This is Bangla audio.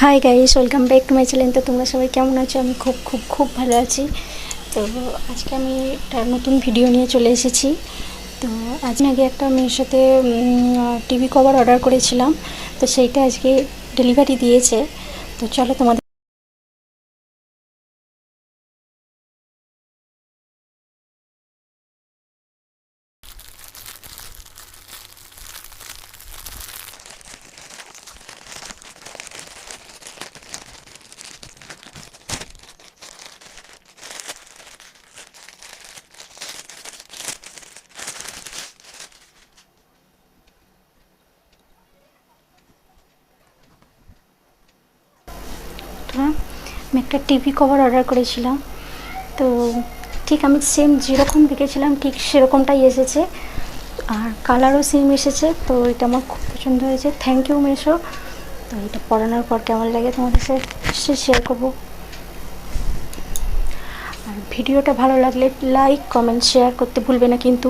Hi guys, welcome back to my channel. তো তোমরা সবাই কেমন আছো? আমি খুব খুব খুব ভালো আছি। তো আজকে আমি একটা নতুন ভিডিও নিয়ে চলে এসেছি। তো আজ আগে একটা মেয়ের সাথে টিভি কভার অর্ডার করেছিলাম, তো সেইটা আজকে ডেলিভারি দিয়েছে। তো চলো তোমাদের আমি একটা টিভি কভার অর্ডার করেছিলাম। তো ঠিক আমি সেম যেরকম দেখেছিলাম ঠিক সেরকমটাই এসেছে, আর কালারও সেম এসেছে। তো এটা আমার খুব পছন্দ হয়েছে। থ্যাংক ইউ মেশো। তো এটা পরানোর পর কেমন লাগে তোমাদের সাথে শেয়ার করবো। আর ভিডিওটা ভালো লাগলে লাইক, কমেন্ট, শেয়ার করতে ভুলবে না কিন্তু।